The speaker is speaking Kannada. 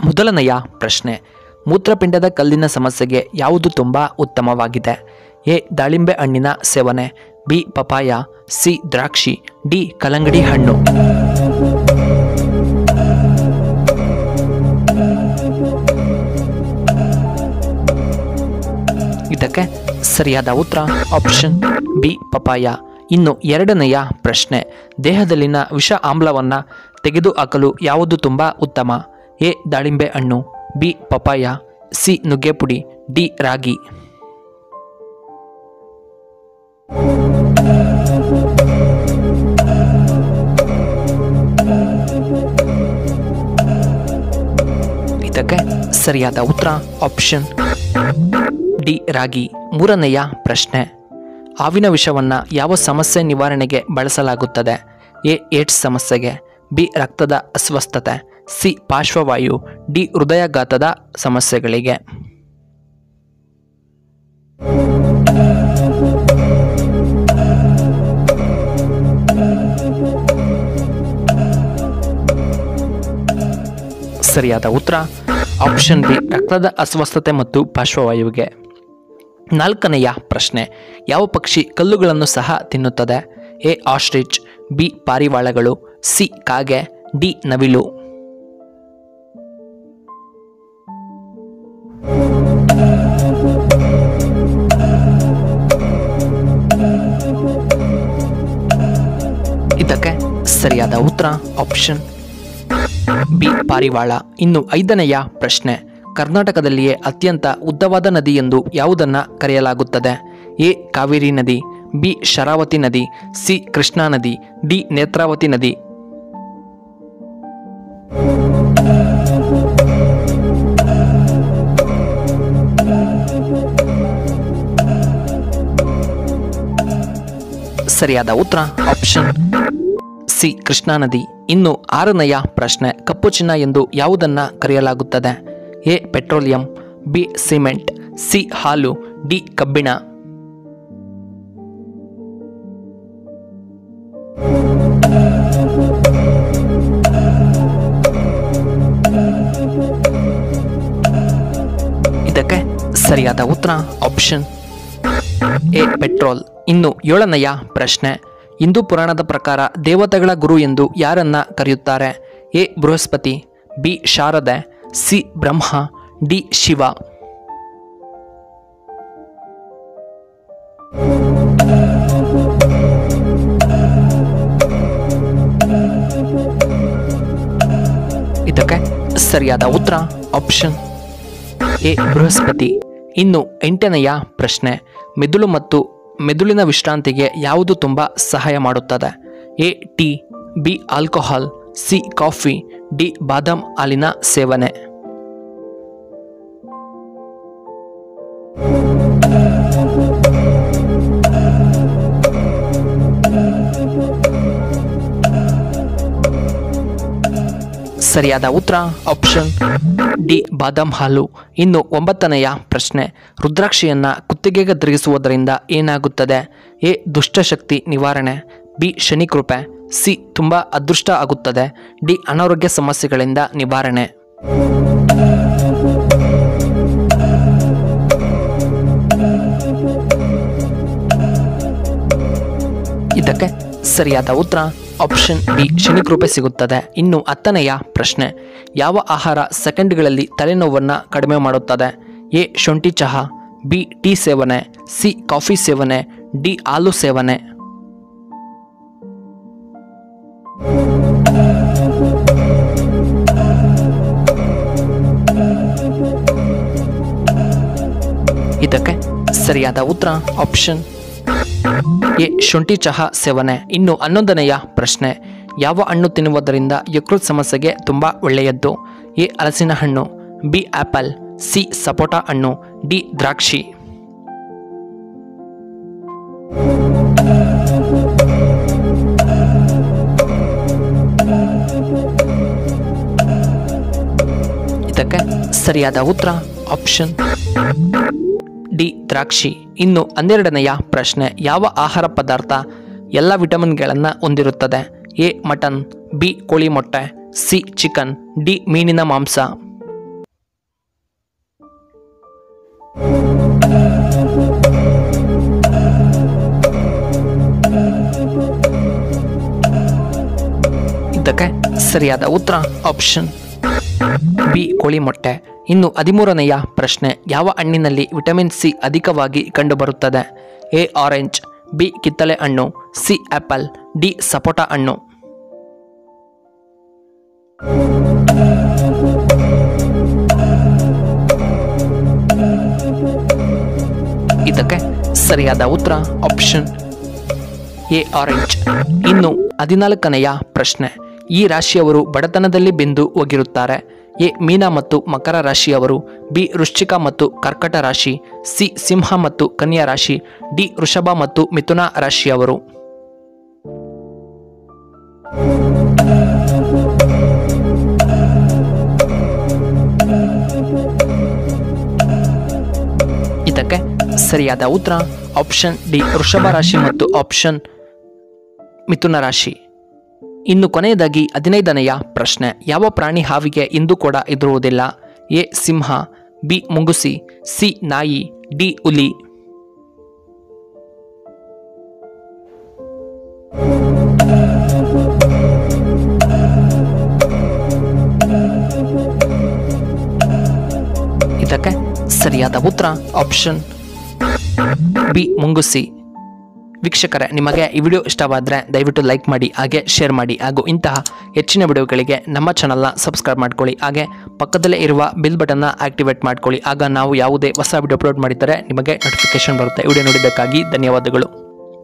ಮೊದಲನೆಯ ಪ್ರಶ್ನೆ, ಮೂತ್ರಪಿಂಡದ ಕಲ್ಲಿನ ಸಮಸ್ಯೆಗೆ ಯಾವುದು ತುಂಬ ಉತ್ತಮವಾಗಿದೆ? ಎ ದಾಳಿಂಬೆ ಹಣ್ಣಿನ ಸೇವನೆ, ಬಿ ಪಪಾಯ, ಸಿ ದ್ರಾಕ್ಷಿ, ಡಿ ಕಲ್ಲಂಗಡಿ ಹಣ್ಣು. ಇದಕ್ಕೆ ಸರಿಯಾದ ಉತ್ತರ ಆಪ್ಷನ್ ಬಿ ಪಪಾಯ. ಇನ್ನು ಎರಡನೆಯ ಪ್ರಶ್ನೆ, ದೇಹದಲ್ಲಿನ ವಿಷ ಆಮ್ಲವನ್ನು ತೆಗೆದುಹಾಕಲು ಯಾವುದು ತುಂಬ ಉತ್ತಮ? ಎ ದಾಳಿಂಬೆ ಹಣ್ಣು, ಬಿ ಪಪಾಯ, ಸಿ ನುಗ್ಗೆಪುಡಿ, ಡಿ ರಾಗಿ. ಇದಕ್ಕೆ ಸರಿಯಾದ ಉತ್ತರ ಆಪ್ಷನ್ ಡಿ ರಾಗಿ. ಮೂರನೆಯ ಪ್ರಶ್ನೆ, ಹಾವಿನ ವಿಷವನ್ನು ಯಾವ ಸಮಸ್ಯೆ ನಿವಾರಣೆಗೆ ಬಳಸಲಾಗುತ್ತದೆ? ಎ ಏಡ್ಸ್ ಸಮಸ್ಯೆಗೆ, ಬಿ ರಕ್ತದ ಅಸ್ವಸ್ಥತೆ, ಸಿ ಪಾರ್ಶ್ವವಾಯು, ಡಿ ಹೃದಯಾಘಾತದ ಸಮಸ್ಯೆಗಳಿಗೆ. ಸರಿಯಾದ ಉತ್ತರ ಆಪ್ಷನ್ ಬಿ ರಕ್ತದ ಅಸ್ವಸ್ಥತೆ ಮತ್ತು ಪಾರ್ಶ್ವವಾಯುವಿಗೆ. ನಾಲ್ಕನೆಯ ಪ್ರಶ್ನೆ, ಯಾವ ಪಕ್ಷಿ ಕಲ್ಲುಗಳನ್ನು ಸಹ ತಿನ್ನುತ್ತದೆ? ಎ ಆಸ್ಟ್ರಿಚ್, ಬಿ ಪಾರಿವಾಳಗಳು, ಸಿ ಕಾಗೆ, ಡಿ ನವಿಲು. ಇದಕ್ಕೆ ಸರಿಯಾದ ಉತ್ತರ ಆಪ್ಷನ್ ಬಿ ಪಾರಿವಾಳ. ಇನ್ನು ಐದನೆಯ ಪ್ರಶ್ನೆ, ಕರ್ನಾಟಕದಲ್ಲಿಯೇ ಅತ್ಯಂತ ಉದ್ದವಾದ ನದಿ ಎಂದು ಯಾವುದನ್ನು ಕರೆಯಲಾಗುತ್ತದೆ? ಎ ಕಾವೇರಿ ನದಿ, ಬಿ ಶರಾವತಿ ನದಿ, ಸಿ ಕೃಷ್ಣಾ ನದಿ, ಡಿ ನೇತ್ರಾವತಿ ನದಿ. ಸರಿಯಾದ ಉತ್ತರ ಆಪ್ಷನ್ ಸಿ ಕೃಷ್ಣಾ ನದಿ. ಇನ್ನು ಆರನೆಯ ಪ್ರಶ್ನೆ, ಕಪ್ಪು ಚಿನ್ನ ಎಂದು ಯಾವುದನ್ನು ಕರೆಯಲಾಗುತ್ತದೆ? A petroleum, B cement, C ಹಾಲು, ಡಿ ಕಬ್ಬಿಣ. ಇದಕ್ಕೆ ಸರಿಯಾದ ಉತ್ತರ ಆಪ್ಷನ್ ಎ ಪೆಟ್ರೋಲ್. ಇನ್ನು ಏಳನೆಯ ಪ್ರಶ್ನೆ, ಹಿಂದೂ ಪುರಾಣದ ಪ್ರಕಾರ ದೇವತೆಗಳ ಗುರು ಎಂದು ಯಾರನ್ನ ಕರೆಯುತ್ತಾರೆ? A Brihaspati, B Sharade, C Brahma, D Shiva. ಇದಕ್ಕೆ ಸರಿಯಾದ ಉತ್ತರ ಆಪ್ಷನ್ ಎ ಬೃಹಸ್ಪತಿ. ಇನ್ನು ಎಂಟನೆಯ ಪ್ರಶ್ನೆ, ಮೆದುಳು ಮತ್ತು ಮೆದುಳಿನ ವಿಶ್ರಾಂತಿಗೆ ಯಾವುದು ತುಂಬ ಸಹಾಯ ಮಾಡುತ್ತದೆ? A tea, B alcohol, C coffee, D ಬಾದಾಮ್ ಹಾಲಿನ ಸೇವನೆ. ಸರಿಯಾದ ಉತ್ತರ ಆಪ್ಷನ್ ಡಿ ಬಾದಾಮ್ ಹಾಲು. ಇನ್ನು ಒಂಬತ್ತನೆಯ ಪ್ರಶ್ನೆ, ರುದ್ರಾಕ್ಷಿಯನ್ನ ಕುತ್ತಿಗೆಗೆ ತಿರುಗಿಸುವುದರಿಂದ ಏನಾಗುತ್ತದೆ? ಎ ದುಷ್ಟಶಕ್ತಿ ನಿವಾರಣೆ, ಬಿ ಶನಿ ಕೃಪೆ, ಸಿ ತುಂಬ ಅದೃಷ್ಟ ಆಗುತ್ತದೆ, ಡಿ ಅನಾರೋಗ್ಯ ಸಮಸ್ಯೆಗಳಿಂದ ನಿವಾರಣೆ. ಇದಕ್ಕೆ ಸರಿಯಾದ ಉತ್ತರ ಆಪ್ಷನ್ ಬಿ ಶನಿಕೃಪೆ ಸಿಗುತ್ತದೆ. ಇನ್ನು ಹತ್ತನೆಯ ಪ್ರಶ್ನೆ, ಯಾವ ಆಹಾರ ಸೆಕೆಂಡ್ಗಳಲ್ಲಿ ತಲೆನೋವನ್ನು ಕಡಿಮೆ ಮಾಡುತ್ತದೆ? ಎ ಶುಂಠಿ ಚಹಾ, ಬಿ ಟೀ ಸೇವನೆ, ಸಿ ಕಾಫಿ ಸೇವನೆ, ಡಿ ಹಾಲು ಸೇವನೆ. ಇದಕ್ಕೆ ಸರಿಯಾದ ಉತ್ತರ ಆಪ್ಷನ್ ಎ ಶುಂಠಿ ಚಹಾ ಸೇವನೆ. ಇನ್ನು 11ನೆಯ ಪ್ರಶ್ನೆ, ಯಾವ ಹಣ್ಣು ತಿನ್ನುವುದರಿಂದ ಯಕೃತ್ ಸಮಸ್ಯೆಗೆ ತುಂಬ ಒಳ್ಳೆಯದ್ದು? ಎ ಹಲಸಿನ ಹಣ್ಣು, ಬಿ ಆಪಲ್, ಸಿ ಸಪೋಟ ಹಣ್ಣು, ಡಿ ದ್ರಾಕ್ಷಿ. ಇದಕ್ಕೆ ಸರಿಯಾದ ಉತ್ತರ ಆಪ್ಷನ್ ಡಿ ದ್ರಾಕ್ಷಿ. ಇನ್ನು 12ನೆಯ ಪ್ರಶ್ನೆ, ಯಾವ ಆಹಾರ ಪದಾರ್ಥ ಎಲ್ಲ ವಿಟಮಿನ್ಗಳನ್ನು ಹೊಂದಿರುತ್ತದೆ? ಎ ಮಟನ್, ಬಿ ಕೋಳಿ ಮೊಟ್ಟೆ, ಸಿ ಚಿಕನ್, ಡಿ ಮೀನಿನ ಮಾಂಸ. ಸರಿಯಾದ ಉತ್ತರ ಆಪ್ಷನ್ ಬಿ ಕೋಳಿ ಮೊಟ್ಟೆ. ಇನ್ನು 13ನೆಯ ಪ್ರಶ್ನೆ, ಯಾವ ಹಣ್ಣಿನಲ್ಲಿ ವಿಟಮಿನ್ ಸಿ ಅಧಿಕವಾಗಿ ಕಂಡುಬರುತ್ತದೆ? ಎ ಆರೆಂಜ್, ಬಿ ಕಿತ್ತಳೆ ಹಣ್ಣು, ಸಿ ಆಪಲ್, ಡಿ ಸಪೋಟ ಹಣ್ಣು. ಇದಕ್ಕೆ ಸರಿಯಾದ ಉತ್ತರ ಆಪ್ಷನ್ ಎ ಆರೆಂಜ್. ಇನ್ನು 14ನೆಯ ಪ್ರಶ್ನೆ, ಈ ರಾಶಿಯವರು ಬಡತನದಲ್ಲಿ ಬೆಂದು ಹೋಗಿರುತ್ತಾರೆ. ಎ ಮೀನ ಮತ್ತು ಮಕರ ರಾಶಿಯವರು, ಬಿ ವೃಶ್ಚಿಕ ಮತ್ತು ಕರ್ಕಟ ರಾಶಿ, ಸಿ ಸಿಂಹ ಮತ್ತು ಕನ್ಯಾ ರಾಶಿ, ಡಿ ವೃಷಭ ಮತ್ತು ಮಿಥುನ ರಾಶಿಯವರು. ಇದಕ್ಕೆ ಸರಿಯಾದ ಉತ್ತರ ಆಪ್ಷನ್ ಡಿ ವೃಷಭ ರಾಶಿ ಮತ್ತು ಆಪ್ಷನ್ ಮಿಥುನ ರಾಶಿ. ಇನ್ನು ಕೊನೆಯದಾಗಿ 15ನೆಯ ಪ್ರಶ್ನೆ, ಯಾವ ಪ್ರಾಣಿ ಹಾವಿಗೆ ಇಂದು ಕೂಡ ಎದುರುವುದಿಲ್ಲ? ಎ ಸಿಂಹ, ಬಿ ಮುಂಗುಸಿ, ಸಿ ನಾಯಿ, ಡಿ ಹುಲಿ. ಇದಕ್ಕೆ ಸರಿಯಾದ ಉತ್ತರ ಆಪ್ಷನ್ ಬಿ ಮುಂಗುಸಿ. ವೀಕ್ಷಕರೇ, ನಿಮಗೆ ಈ ವಿಡಿಯೋ ಇಷ್ಟವಾದರೆ ದಯವಿಟ್ಟು ಲೈಕ್ ಮಾಡಿ, ಹಾಗೆ ಶೇರ್ ಮಾಡಿ, ಹಾಗೂ ಇಂತಹ ಹೆಚ್ಚಿನ ವಿಡಿಯೋಗಳಿಗೆ ನಮ್ಮ ಚಾನಲ್ನ ಸಬ್ಸ್ಕ್ರೈಬ್ ಮಾಡ್ಕೊಳ್ಳಿ. ಹಾಗೆ ಪಕ್ಕದಲ್ಲೇ ಇರುವ ಬೆಲ್ ಬಟನ್ನ ಆಕ್ಟಿವೇಟ್ ಮಾಡ್ಕೊಳ್ಳಿ. ಆಗ ನಾವು ಯಾವುದೇ ಹೊಸ ವಿಡಿಯೋ ಅಪ್ಲೋಡ್ ಮಾಡಿದರೆ ನಿಮಗೆ ನೋಟಿಫಿಕೇಶನ್ ಬರುತ್ತೆ. ವಿಡಿಯೋ ನೋಡಿದ್ದಕ್ಕಾಗಿ ಧನ್ಯವಾದಗಳು.